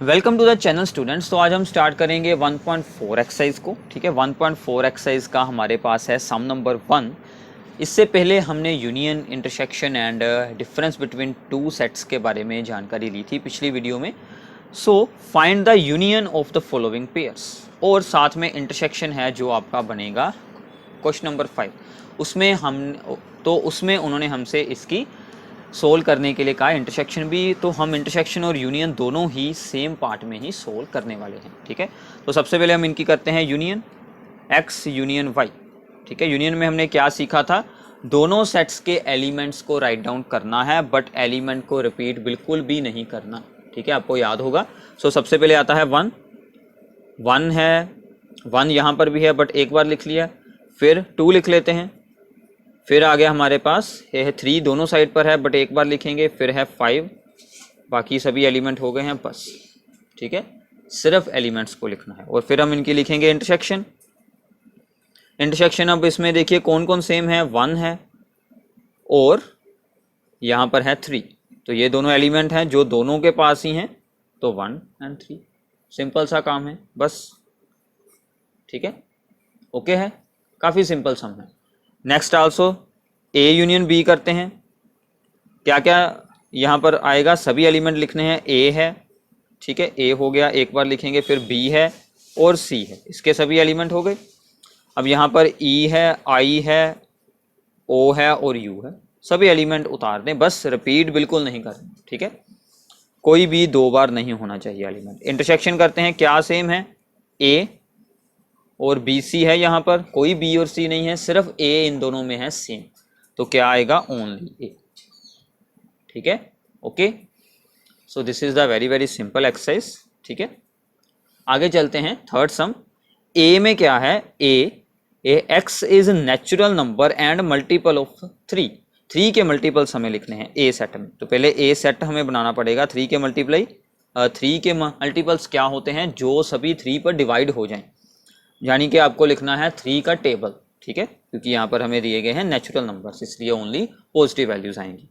Welcome to the channel students. तो आज हम स्टार्ट करेंगे 1.4 एक्सरसाइज को। ठीक है, 1.4 एक्सरसाइज का हमारे पास है सम नंबर 1। इससे पहले हमने union, intersection and difference between two sets के बारे में जानकारी ली थी पिछली वीडियो में। So find the union of the following pairs, और साथ में इंटरसेक्शन है जो आपका बनेगा क्वेश्चन नंबर 5। उसमें उन्होंने हमसे इसकी सोल्व करने के लिए कहा इंटरसेक्शन भी, तो हम इंटरसेक्शन और यूनियन दोनों ही सेम पार्ट में ही सोल्व करने वाले हैं। ठीक है, तो सबसे पहले हम इनकी करते हैं यूनियन, एक्स यूनियन वाई। ठीक है, यूनियन में हमने क्या सीखा था, दोनों सेट्स के एलिमेंट्स को राइट डाउन करना है, बट एलिमेंट को रिपीट बिल्कुल भी नहीं करना। ठीक है, आपको याद होगा। सो सबसे पहले आता है 1, 1 है, 1 यहाँ पर भी है बट एक बार लिख लिया। फिर 2 लिख लेते हैं। फिर आ गया हमारे पास ये है 3, दोनों साइड पर है बट एक बार लिखेंगे। फिर है 5, बाकी सभी एलिमेंट हो गए हैं बस। ठीक है, सिर्फ एलिमेंट्स को लिखना है। और फिर हम इनकी लिखेंगे इंटरसेक्शन। इंटरसेक्शन अब इसमें देखिए कौन कौन सेम है, 1 है और यहाँ पर है 3। तो ये दोनों एलिमेंट हैं जो दोनों के पास ही हैं, तो 1 और 3। सिंपल सा काम है बस। ठीक है, ओके है, काफ़ी सिंपल सम है। Next also A union B करते हैं। क्या क्या यहाँ पर आएगा, सभी एलिमेंट लिखने हैं। ए है, ठीक है, ए हो गया, एक बार लिखेंगे। फिर बी है और सी है, इसके सभी एलिमेंट हो गए। अब यहाँ पर ई है, आई है, ओ है और यू है, सभी एलिमेंट उतार दें, बस रिपीट बिल्कुल नहीं करना। ठीक है, कोई भी 2 बार नहीं होना चाहिए एलिमेंट। इंटरसेक्शन करते हैं, क्या सेम है, ए और बी सी है, यहाँ पर कोई बी और सी नहीं है, सिर्फ ए इन दोनों में है सेम, तो क्या आएगा, ओनली ए। ठीक है, okay. So this is the very very simple exercise. ठीक है, आगे चलते हैं। थर्ड सम, ए में क्या है, A x is natural number and multiple of 3 के मल्टीपल्स हमें लिखने हैं ए सेट में। तो पहले ए सेट हमें बनाना पड़ेगा। 3 के मल्टीपल्स क्या होते हैं, जो सभी 3 पर डिवाइड हो जाएं, यानी कि आपको लिखना है 3 का टेबल। ठीक है, क्योंकि यहाँ पर हमें दिए गए हैं नेचुरल नंबर्स, इसलिए ओनली पॉजिटिव वैल्यूज आएंगी।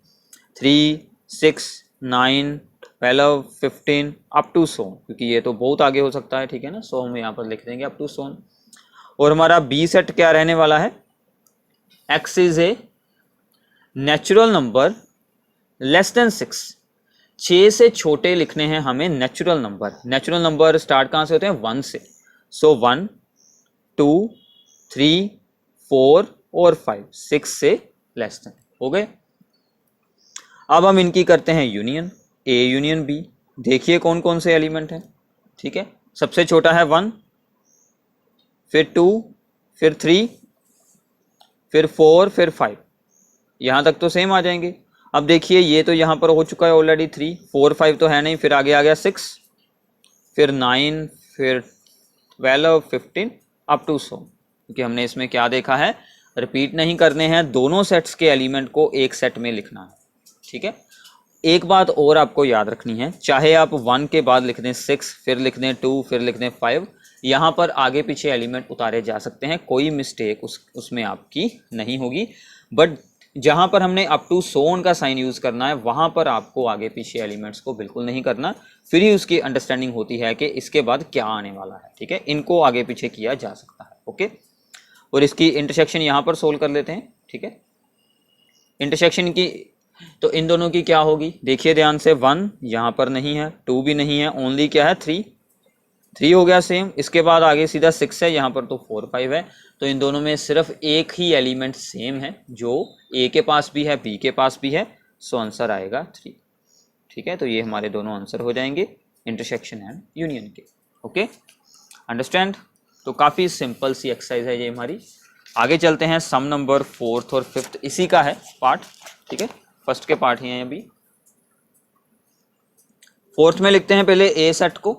3, 6, 9, 12, 15 अप टू सोन, क्योंकि ये तो बहुत आगे हो सकता है। ठीक है ना, सो हम यहाँ पर लिख देंगे अप टू सोन। और हमारा बी सेट क्या रहने वाला है, x is a natural number less than 6। 6 से छोटे लिखने हैं हमें natural number. Natural number start कहाँ से होते हैं, 1 से। सो 1, 2, 3, 4 और 5, 6 से लेस देन हो गए। अब हम इनकी करते हैं यूनियन, ए यूनियन बी। देखिए कौन कौन से एलिमेंट हैं। ठीक है, सबसे छोटा है 1, फिर 2, फिर 3, फिर 4, फिर 5, यहाँ तक तो सेम आ जाएंगे। अब देखिए ये तो यहाँ पर हो चुका है ऑलरेडी 3, 4, 5 तो है नहीं, फिर आगे आ गया 6, फिर 9, फिर 12, 15 अप टू सो, क्योंकि हमने इसमें क्या देखा है, रिपीट नहीं करने हैं, दोनों सेट्स के एलिमेंट को एक सेट में लिखना है। ठीक है, एक बात और आपको याद रखनी है, चाहे आप 1 के बाद लिख दें 6, फिर लिख दें 2, फिर लिख दें 5, यहाँ पर आगे पीछे एलिमेंट उतारे जा सकते हैं, कोई मिस्टेक उसमें आपकी नहीं होगी। बट जहाँ पर हमने अप टू सोन का साइन यूज़ करना है, वहाँ पर आपको आगे पीछे एलिमेंट्स को बिल्कुल नहीं करना, फिर ही उसकी अंडरस्टैंडिंग होती है कि इसके बाद क्या आने वाला है। ठीक है, इनको आगे पीछे किया जा सकता है। ओके, और इसकी इंटरसेक्शन यहाँ पर सोल्व कर लेते हैं। ठीक है, इंटरसेक्शन की तो इन दोनों की क्या होगी, देखिए ध्यान से, 1 यहाँ पर नहीं है, 2 भी नहीं है, ओनली क्या है 3 हो गया सेम। इसके बाद आगे सीधा 6 है, यहाँ पर तो 4, 5 है, तो इन दोनों में सिर्फ एक ही एलिमेंट सेम है, जो ए के पास भी है, बी के पास भी है, सो आंसर आएगा 3। ठीक है, तो ये हमारे दोनों आंसर हो जाएंगे इंटरसेक्शन एंड यूनियन के। Okay, understand. तो काफ़ी सिंपल सी एक्सरसाइज है ये हमारी। आगे चलते हैं, सम नंबर 4th और 5th इसी का है पार्ट। ठीक है, फर्स्ट के पार्ट ही हैं अभी। 4th में लिखते हैं पहले ए सेट को।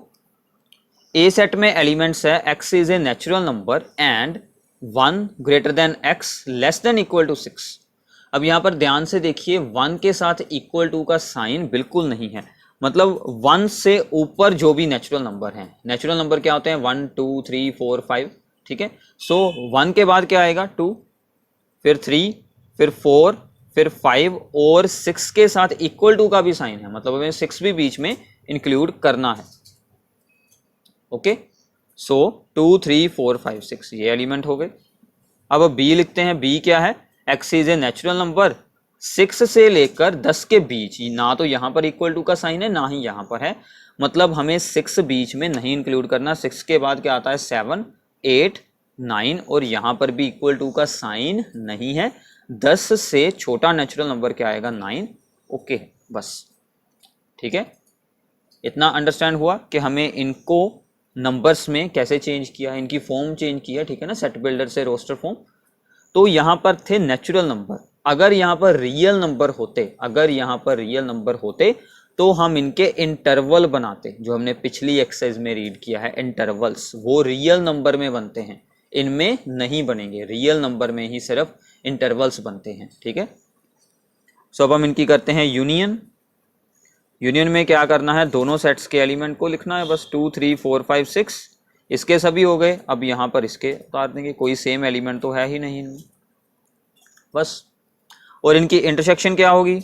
ए सेट में एलिमेंट्स है, x is a natural number and 1 greater than x less than equal to 6। अब यहाँ पर ध्यान से देखिए, 1 के साथ इक्वल टू का साइन बिल्कुल नहीं है, मतलब 1 से ऊपर जो भी नेचुरल नंबर हैं, नेचुरल नंबर क्या होते हैं, 1, 2, 3, 4, 5। ठीक है, सो 1 के बाद क्या आएगा, 2, फिर 3, फिर 4, फिर 5 और 6 के साथ इक्वल टू का भी साइन है, मतलब हमें 6 भी बीच में इंक्लूड करना है। ओके, सो 2 3 4 5 6 ये एलिमेंट हो गए। अब बी लिखते हैं, बी क्या है, x is a natural number 6 से लेकर 10 के बीच, ना तो यहाँ पर इक्वल टू का साइन है ना ही यहाँ पर है, मतलब हमें 6 बीच में नहीं इंक्लूड करना। 6 के बाद क्या आता है 7 8 9 और यहाँ पर भी इक्वल टू का साइन नहीं है। 10 से छोटा नेचुरल नंबर क्या आएगा 9। ओके बस ठीक है, इतना अंडरस्टैंड हुआ कि हमें इनको नंबर्स में कैसे चेंज किया, इनकी फॉर्म चेंज किया, ठीक है ना, सेट बिल्डर से रोस्टर फॉर्म। तो यहाँ पर थे नेचुरल नंबर, अगर यहाँ पर रियल नंबर होते, अगर यहाँ पर रियल नंबर होते तो हम इनके इंटरवल बनाते, जो हमने पिछली एक्सरसाइज में रीड किया है इंटरवल्स, वो रियल नंबर में बनते हैं, इनमें नहीं बनेंगे, रियल नंबर में ही सिर्फ इंटरवल्स बनते हैं, ठीक है। सो अब हम इनकी करते हैं यूनियन। यूनियन में क्या करना है, दोनों सेट्स के एलिमेंट को लिखना है बस, 2 3 4 5 6 इसके सभी हो गए। अब यहाँ पर इसके उतार देंगे, कोई सेम एलिमेंट तो है ही नहीं इनमें बस। और इनकी इंटरसेक्शन क्या होगी,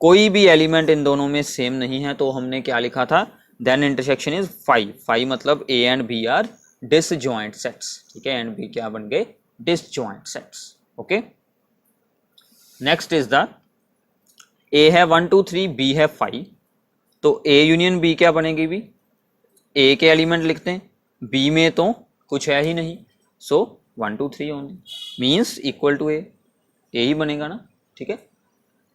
कोई भी एलिमेंट इन दोनों में सेम नहीं है, तो हमने क्या लिखा था, देन इंटरसेक्शन इज 5। 5 मतलब A and B are disjoint sets, ठीक है, एंड बी क्या बन गए, disjoint sets. Okay, next is the A है 1 2 3 बी है 5, तो ए यूनियन बी क्या बनेगी भी, ए के एलिमेंट लिखते हैं, बी में तो कुछ है ही नहीं, सो 1 2 3 ओनली मीन्स इक्वल टू ए ही बनेगा ना, ठीक है।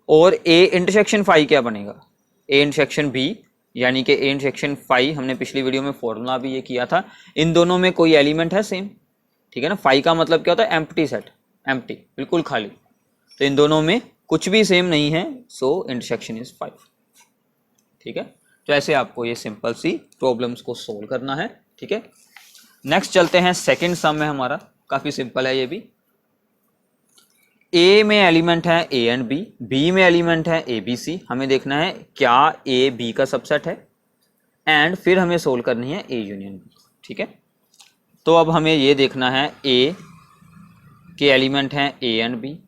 और ए इंटरसेक्शन 5 क्या बनेगा, ए इंटरसेक्शन बी, यानी कि ए इंटरसेक्शन 5, हमने पिछली वीडियो में फॉर्मूला भी ये किया था, इन दोनों में कोई एलिमेंट है सेम, ठीक है ना। 5 का मतलब क्या होता है, एम्प्टी सेट, एम्प्टी बिल्कुल खाली, तो इन दोनों में कुछ भी सेम नहीं है, सो इंटरसेक्शन इज 5, ठीक है। तो ऐसे आपको ये सिंपल सी प्रॉब्लम्स को सोल्व करना है, ठीक है। नेक्स्ट चलते हैं सेकंड सम में, हमारा काफी सिंपल है ये भी। ए में एलिमेंट है ए एंड बी, बी में एलिमेंट है ए बी सी, हमें देखना है क्या ए बी का सबसेट है, एंड फिर हमें सोल्व करनी है ए यूनियन बी, ठीक है। तो अब हमें ये देखना है ए के एलिमेंट हैं ए एंड बी,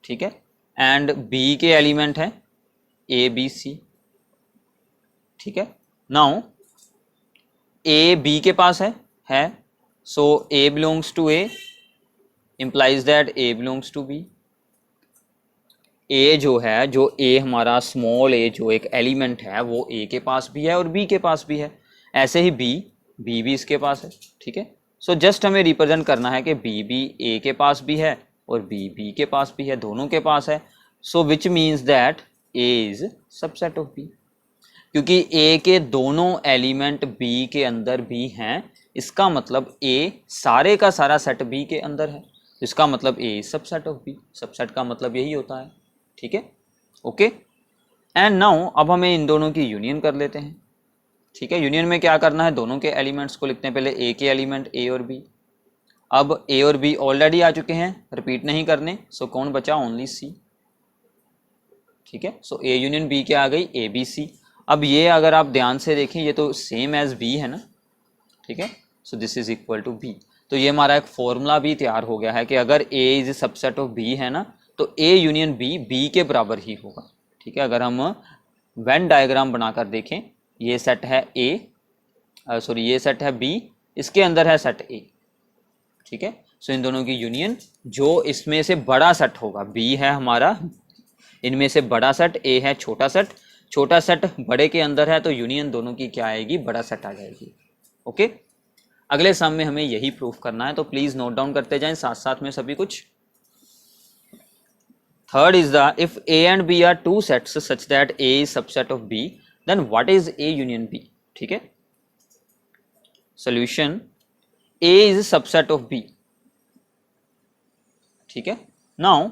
ठीक है, एंड बी के एलिमेंट है ए बी सी, ठीक है। नाउ ए बी के पास है so A belongs to A implies that A belongs to B। A जो है, जो A हमारा स्मॉल a जो एक एलिमेंट है, वो A के पास भी है और B के पास भी है, ऐसे ही B भी इसके पास है, ठीक है। सो जस्ट हमें रिप्रेजेंट करना है कि B भी A के पास भी है और B के पास भी है, दोनों के पास है। So which means that A is subset of B, क्योंकि A के दोनों एलिमेंट B के अंदर भी हैं, इसका मतलब A सारे का सारा सेट B के अंदर है, इसका मतलब A subset of B, subset का मतलब यही होता है, ठीक है। ओके, एंड नाउ अब हमें इन दोनों की यूनियन कर लेते हैं, ठीक है। यूनियन में क्या करना है, दोनों के एलिमेंट्स को लिखते हैं, पहले A के एलिमेंट A और B। अब A और B ऑलरेडी आ चुके हैं, रिपीट नहीं करने, सो कौन बचा, ओनली C, ठीक है। सो A यूनियन B क्या आ गई, A B C। अब ये अगर आप ध्यान से देखें, ये तो सेम एज B है ना, ठीक है, so this is equal to B। तो ये हमारा एक फॉर्मूला भी तैयार हो गया है कि अगर A is subset of B है ना, तो A यूनियन B के बराबर ही होगा, ठीक है। अगर हम वेन डायग्राम बनाकर देखें, ये सेट है A, सॉरी ये सेट है B, इसके अंदर है सेट A, ठीक है। सो इन दोनों की यूनियन, जो इसमें से बड़ा सेट होगा, B है हमारा इनमें से बड़ा सेट, A है छोटा सेट, छोटा सेट बड़े के अंदर है, तो यूनियन दोनों की क्या आएगी, बड़ा सेट आ जाएगी। ओके, अगले सम में हमें यही प्रूफ करना है, तो प्लीज नोट डाउन करते जाएं साथ साथ में सभी कुछ। Third is the if A and B are two sets such that A is subset of B, then what is A union B, ठीक है। Solution, A is subset of B, ठीक है। Now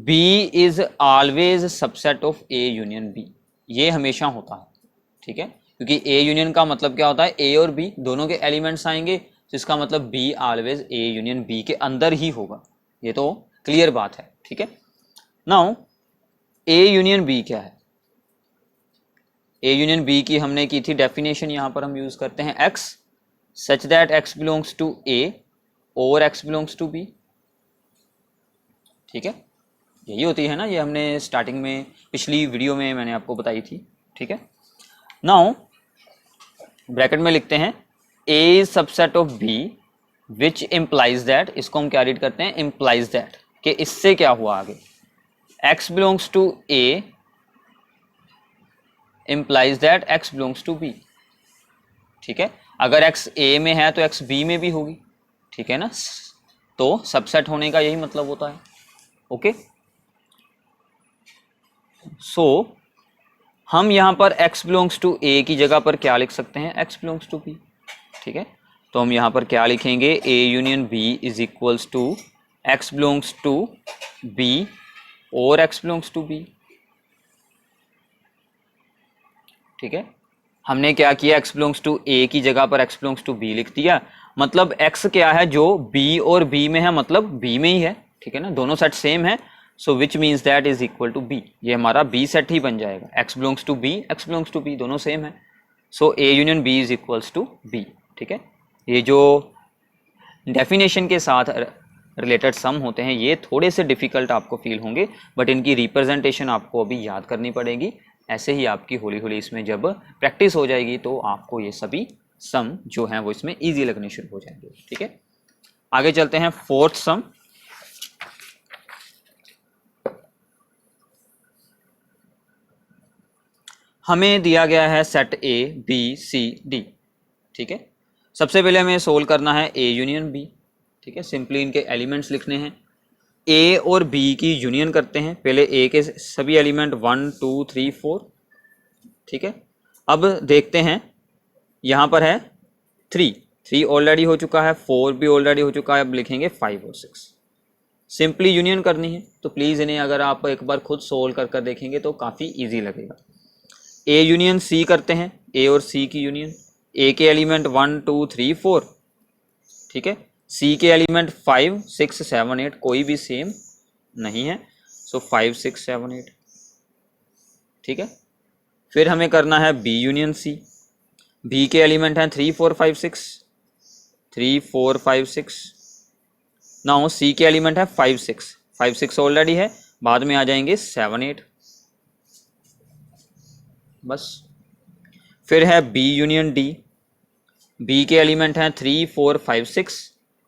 B is always subset of A union B, ये हमेशा होता है, ठीक है, क्योंकि A यूनियन का मतलब क्या होता है, A और B दोनों के एलिमेंट्स आएंगे, जिसका मतलब B always A union B के अंदर ही होगा, ये तो क्लियर बात है, ठीक है। नाउ A यूनियन B क्या है, A यूनियन B की हमने की थी डेफिनेशन, यहां पर हम यूज करते हैं X such that X belongs to A और X बिलोंग्स टू B, ठीक है, यही होती है ना, ये हमने स्टार्टिंग में पिछली वीडियो में मैंने आपको बताई थी, ठीक है। नाउ ब्रैकेट में लिखते हैं A subset of B which implies that, इसको हम क्या रीड करते हैं, इम्प्लाइज दैट, कि इससे क्या हुआ आगे, X belongs to A implies that X belongs to B। ठीक है, अगर X A में है तो X B में भी होगी, ठीक है ना, तो सबसेट होने का यही मतलब होता है। ओके, सो हम यहां पर X बिलोंग्स टू A की जगह पर क्या लिख सकते हैं, X बिलोंग्स टू B। ठीक है, तो हम यहां पर क्या लिखेंगे, A union B is equals to X belongs to B और X बिलोंग्स टू B। ठीक है, हमने क्या किया, X बिलोंग्स टू A की जगह पर X बिलोंग्स टू B लिख दिया, मतलब X क्या है, जो B और B में है, मतलब B में ही है। ठीक है ना, दोनों सेट सेम है, so which means that is equal to B, ये हमारा B सेट ही बन जाएगा। X belongs to B, X belongs to B दोनों सेम है, so A union B is equals to B। ठीक है, ये जो डेफिनेशन के साथ रिलेटेड सम होते हैं ये थोड़े से डिफिकल्ट आपको फील होंगे, बट इनकी रिप्रेजेंटेशन आपको अभी याद करनी पड़ेगी। ऐसे ही आपकी हौली हौली इसमें जब प्रैक्टिस हो जाएगी तो आपको ये सभी सम जो हैं वो इसमें इजी लगने शुरू हो जाएंगे। ठीक है, आगे चलते हैं फोर्थ सम। हमें दिया गया है set A B C D। ठीक है, सबसे पहले हमें सोल्व करना है A यूनियन B। ठीक है, सिंपली इनके एलिमेंट्स लिखने हैं, A और B की यूनियन करते हैं, पहले A के सभी एलिमेंट 1 2 3 4। ठीक है, अब देखते हैं, यहाँ पर है 3 ऑलरेडी हो चुका है, 4 भी ऑलरेडी हो चुका है, अब लिखेंगे 5 और 6। सिंपली यूनियन करनी है, तो प्लीज़ इन्हें अगर आप एक बार खुद सोल्व कर देखेंगे तो काफ़ी ईजी लगेगा। A यूनियन C करते हैं, A और C की यूनियन, A के एलिमेंट 1 2 3 4। ठीक है, C के एलिमेंट 5 6 7 8 कोई भी सेम नहीं है, सो 5 6 7 8। ठीक है, फिर हमें करना है B यूनियन C। B के एलिमेंट हैं 3 4 5 6 3 4 5 6। नाउ C के एलिमेंट है 5 6 ऑलरेडी है, बाद में आ जाएंगे 7 8 बस। फिर है B यूनियन D। B के एलिमेंट हैं 3 4 5 6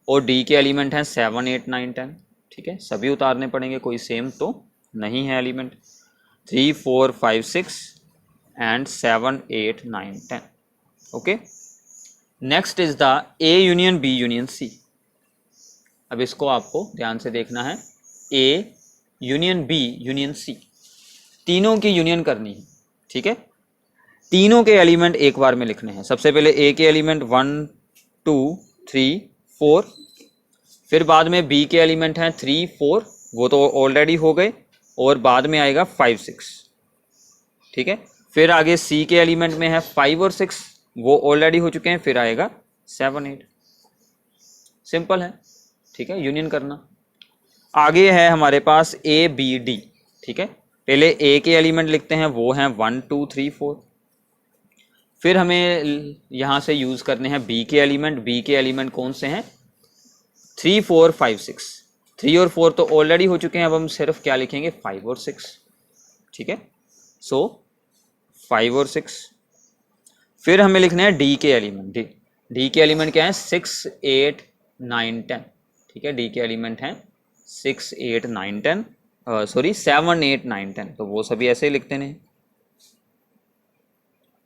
और D के एलिमेंट हैं 7 8 9 10। ठीक है, सभी उतारने पड़ेंगे, कोई सेम तो नहीं है element. 3 4 5 6 and 7 8 9 10। Okay, next is the A union B union C। अब इसको आपको ध्यान से देखना है, A union B union C, तीनों की यूनियन करनी है। ठीक है, तीनों के एलिमेंट एक बार में लिखने हैं। सबसे पहले A के एलिमेंट 1 2 3 4, फिर बाद में B के एलिमेंट हैं 3 4, वो तो ऑलरेडी हो गए, और बाद में आएगा 5 6। ठीक है, फिर आगे C के एलिमेंट में है 5 और 6, वो ऑलरेडी हो चुके हैं, फिर आएगा 7 8। सिंपल है। ठीक है, यूनियन करना। आगे है हमारे पास A B D। ठीक है, पहले A के एलिमेंट लिखते हैं, वो हैं 1 2 3 4। फिर हमें यहाँ से यूज़ करने हैं B के एलिमेंट। B के एलिमेंट कौन से हैं, 3 4 5 6। 3 और 4 तो ऑलरेडी हो चुके हैं, अब हम सिर्फ क्या लिखेंगे, 5 और 6। ठीक है, सो 5 और 6। फिर हमें लिखना है D के एलिमेंट। D के एलिमेंट क्या है, 6 8 9 10। ठीक है, D के एलिमेंट हैं 6 8 9 10, सॉरी 7 8 9 10, तो वो सभी ऐसे ही लिखते हैं।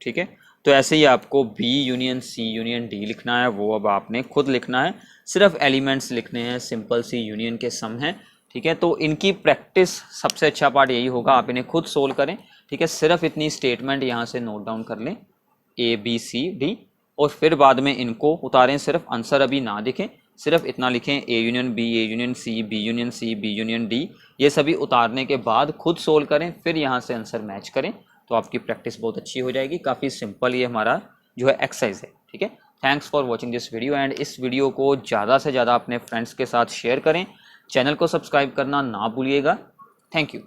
ठीक है, तो ऐसे ही आपको B union C union D लिखना है, वो अब आपने खुद लिखना है, सिर्फ एलिमेंट्स लिखने हैं, सिंपल सी यूनियन के सम हैं। ठीक है, तो इनकी प्रैक्टिस सबसे अच्छा पार्ट यही होगा, आप इन्हें खुद सोल्व करें। ठीक है, सिर्फ इतनी स्टेटमेंट यहाँ से नोट डाउन कर लें, A B C D, और फिर बाद में इनको उतारें, सिर्फ आंसर अभी ना दिखें, सिर्फ इतना लिखें, A union B A union C B union C B union D। ये सभी उतारने के बाद खुद सोल्व करें, फिर यहाँ से आंसर मैच करें, तो आपकी प्रैक्टिस बहुत अच्छी हो जाएगी। काफ़ी सिंपल ये हमारा जो है एक्सरसाइज है। ठीक है, thanks for watching this video, and इस वीडियो को ज़्यादा से ज़्यादा अपने फ्रेंड्स के साथ शेयर करें। चैनल को सब्सक्राइब करना ना भूलिएगा। Thank you.